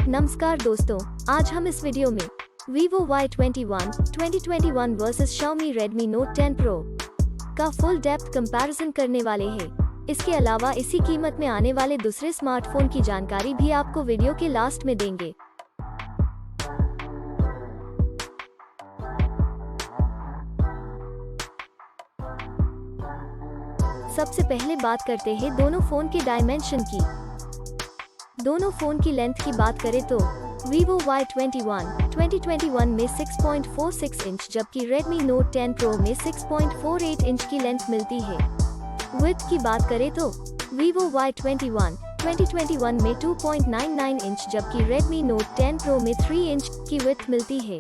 नमस्कार दोस्तों, आज हम इस वीडियो में Vivo Y21 2021 versus Xiaomi Redmi Note 10 Pro का फुल डेप्थ कंपैरिजन करने वाले हैं। इसके अलावा इसी कीमत में आने वाले दूसरे स्मार्टफोन की जानकारी भी आपको वीडियो के लास्ट में देंगे। सबसे पहले बात करते हैं दोनों फोन के डायमेंशन की। दोनों फोन की लेंथ की बात करें तो Vivo Y21 2021 में 6.46 इंच जबकि Redmi Note 10 Pro में 6.48 इंच की लेंथ मिलती है। विड्थ की बात करें तो Vivo Y21 2021 में 2.99 इंच जबकि Redmi Note 10 Pro में 3 इंच की विड्थ मिलती है,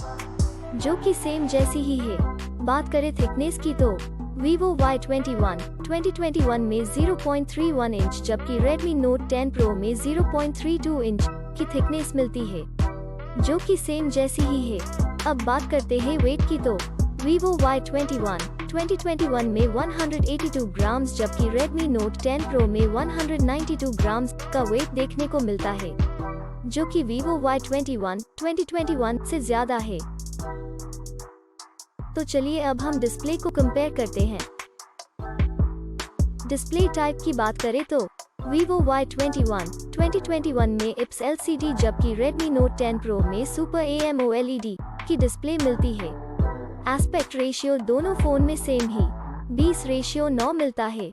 जो कि सेम जैसी ही है। बात करें थिकनेस की तो Vivo Y21 2021 में 0.31 इंच जबकि Redmi Note 10 Pro में 0.32 इंच की थिकनेस मिलती है, जो कि सेम जैसी ही है। अब बात करते हैं वेट की तो Vivo Y21 2021 में 182 ग्राम्स जबकि Redmi Note 10 Pro में 192 ग्राम्स का वेट देखने को मिलता है, जो कि Vivo Y21 2021 से ज्यादा है। तो चलिए अब हम डिस्प्ले को कंपेयर करते हैं। डिस्प्ले टाइप की बात करें तो Vivo Y21 2021 में IPS LCD जबकि Redmi Note 10 Pro में Super AMOLED की डिस्प्ले मिलती है। एस्पेक्ट रेशियो दोनों फोन में सेम ही 20:9 मिलता है।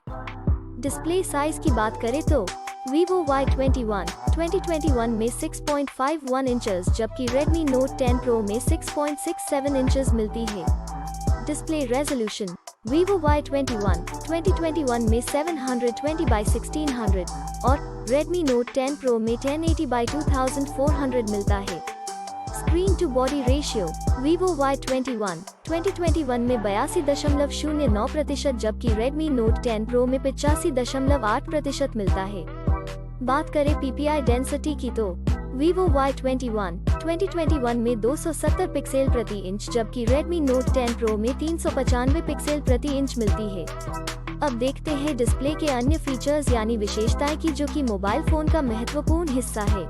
डिस्प्ले साइज की बात करें तो Vivo Y21 2021 में 6.51 इंचेस जबकि Redmi Note 10 Pro में 6.67 इंचेस मिलती है। डिस्प्ले रेजोल्यूशन Vivo Y21 2021 में 720x1600 और Redmi Note 10 Pro में 1080x2400 मिलता है। Screen to body ratio Vivo Y21 2021 में 82.09% जबकि Redmi Note 10 Pro में 85.8% मिलता है। बात करें PPI डेंसिटी की तो Vivo Y21 2021 में 270 पिक्सल प्रति इंच जबकि Redmi Note 10 Pro में 395 पिक्सल प्रति इंच मिलती है। अब देखते हैं डिस्प्ले के अन्य फीचर्स यानी विशेषताएं की, जो कि मोबाइल फोन का महत्वपूर्ण हिस्सा है।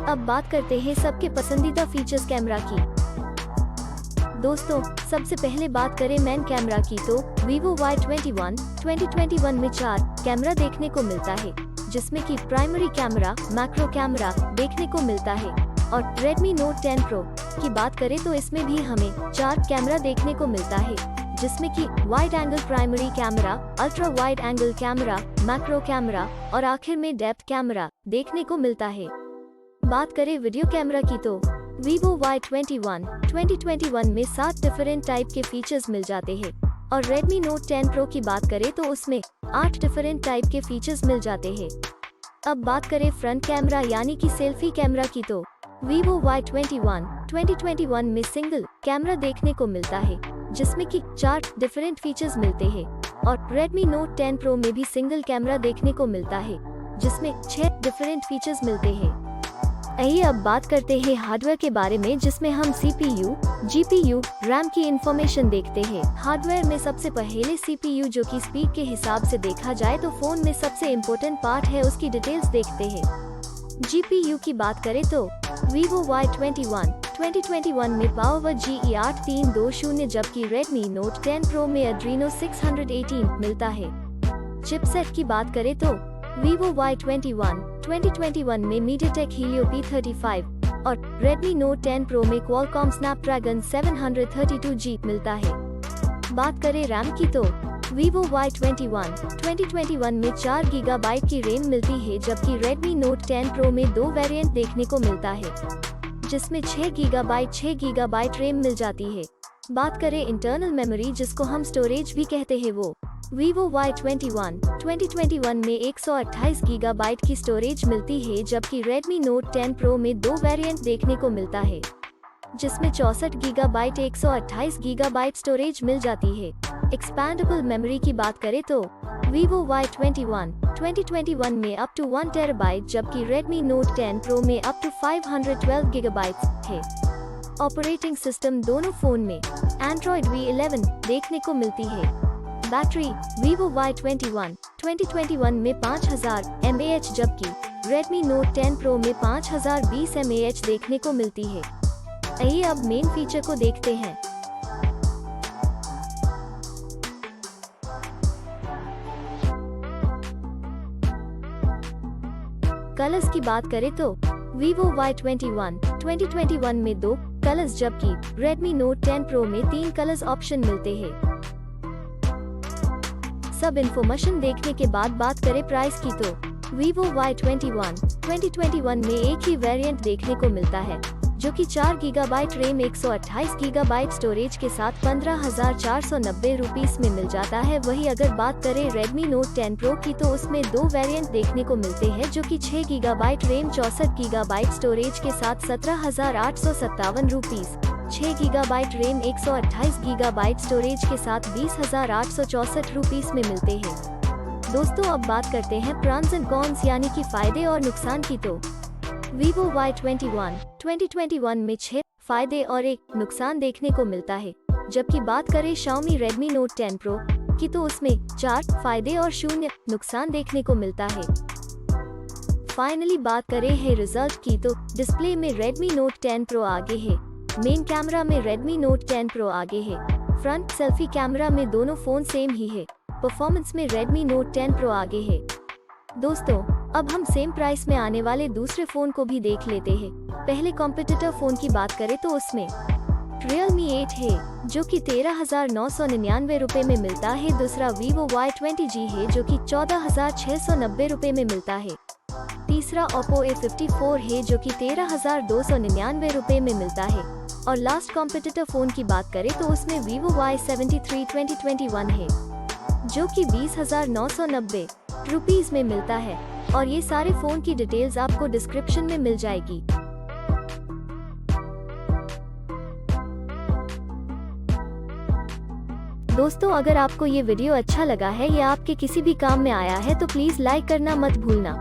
अब बात करते हैं सबके पसंदीदा फीचर्स कैमरा की। दोस्तों, सबसे पहले बात करें मेन कैमरा की तो Vivo Y21 2021 में 4 कैमरा देखने को मिलता है, जिसमें कि प्राइमरी कैमरा, मैक्रो कैमरा देखने को मिलता है। और Redmi Note 10 Pro की बात करें तो इसमें भी हमें 4 कैमरा देखने को मिलता है, जिसमें कि wide angle primary camera, ultra wide angle camera, macro camera और आखिर में डेप्थ कैमरा देखने को मिलता है। बात करें वीडियो कैमरा की तो Vivo Y21 2021 में 7 डिफरेंट टाइप के फीचर्स मिल जाते हैं और Redmi Note 10 Pro की बात करें तो उसमें 8 डिफरेंट टाइप के फीचर्स मिल जाते हैं। अब बात करें फ्रंट कैमरा यानी कि सेल्फी कैमरा की तो Vivo Y21 2021 में सिंगल कैमरा देखने को मिलता है, जिसमें कि 4 डिफरेंट फीचर्स मिलते हैं और Redmi Note 10 Pro में भी सिंगल कैमरा देखने को मिलता है, जिसमें 6 डिफरेंट फीचर्स मिलते हैं। आइए अब बात करते हैं हार्डवेयर के बारे में, जिसमें हम CPU, GPU, RAM की इंफॉर्मेशन देखते हैं। हार्डवेयर में सबसे पहले CPU, जो कि स्पीड के हिसाब से देखा जाए तो फोन में सबसे इम्पोर्टेंट पार्ट है, उसकी डिटेल्स देखते हैं। GPU की बात करें तो Vivo Y21 2021 में Power Ge8320 जबकि Redmi Note 10 Pro में Adreno 618 मिलता है। चिपसेट की बात करें तो Vivo Y21 2021 में MediaTek Helio P35 और Redmi Note 10 Pro में Qualcomm Snapdragon 732G मिलता है। बात करें RAM की तो Vivo Y21 2021 में 4 GB की रैम मिलती है जबकि Redmi Note 10 Pro में 2 वेरिएंट देखने को मिलता है, जिसमें 6 GB रैम मिल जाती है। बात करें इंटरनल मेमोरी, जिसको हम स्टोरेज भी कहते हैं, वो Vivo Y21 2021 में 128 GB की स्टोरेज मिलती है जबकि Redmi Note 10 Pro में 2 वेरिएंट देखने को मिलता है, जिसमें 64 GB 128 GB स्टोरेज मिल जाती है। एक्सपैंडेबल मेमोरी की बात करें तो Vivo Y21 2021 में अप टू 1 TB जबकि Redmi Note 10 Pro में अप टू 512 GB है। ऑपरेटिंग सिस्टम दोनों फोन में Android V11 देखने को मिलती है। बैटरी Vivo Y21 2021 में 5000 mAh जबकि Redmi Note 10 Pro में 5020 mAh देखने को मिलती है। आइए अब मेन फीचर को देखते हैं। कलर्स की बात करें तो Vivo Y21 2021 में 2 कलर्स जबकि Redmi Note 10 Pro में 3 कलर्स ऑप्शन मिलते हैं। सब इन्फॉर्मेशन देखने के बाद बात करें प्राइस की तो Vivo Y21 2021 में एक ही वेरिएंट देखने को मिलता है जो कि 4 GB रैम 128 GB स्टोरेज के साथ 15,490 रुपीस में मिल जाता है। वही अगर बात करें Redmi Note 10 Pro की तो उसमें 2 वेरिएंट देखने को मिलते हैं जो कि 6 GB रैम 64 GB स्टोरेज के साथ 17,857 rupees, 6 GB RAM 128 GB storage के साथ 20,864 रुपीस में मिलते हैं। दोस्तों अब बात करते हैं प्रॉन्स एंड कॉन्स यानी कि फायदे और नुकसान की तो Vivo Y21 2021 में 6 फायदे और 1 नुकसान देखने को मिलता है, जबकि बात करें Xiaomi Redmi Note 10 Pro की तो उसमें 4 फायदे और 0 नुकसान देखने को मिलता है। फाइनली बात करें है रिजल्ट की तो डिस्प्ले में Redmi Note 10 Pro आगे है, मेन कैमरा में Redmi Note 10 Pro आगे है, फ्रंट सेल्फी कैमरा में दोनों फोन सेम ही है, परफॉर्मेंस में Redmi Note 10 Pro आगे है। दोस्तों अब हम सेम प्राइस में आने वाले दूसरे फोन को भी देख लेते हैं। पहले कॉम्पिटिटर फोन की बात करें तो उसमें Realme 8 है जो कि 13,999 रुपए में मिलता है। दूसरा Vivo Y20G है जो कि 14,690 रुपए में मिलता है। तीसरा Oppo A54 है जो कि 13,299 रुपए में मिलता है। और लास्ट कॉम्पिटिटर फोन की बात करें तो उसमें Vivo Y73 2021 है जो कि 20,990 रुपीस में मिलता है। और ये सारे फोन की डिटेल्स आपको डिस्क्रिप्शन में मिल जाएगी। दोस्तों अगर आपको ये वीडियो अच्छा लगा है या आपके किसी भी काम में आया है तो प्लीज लाइक करना मत भूलना।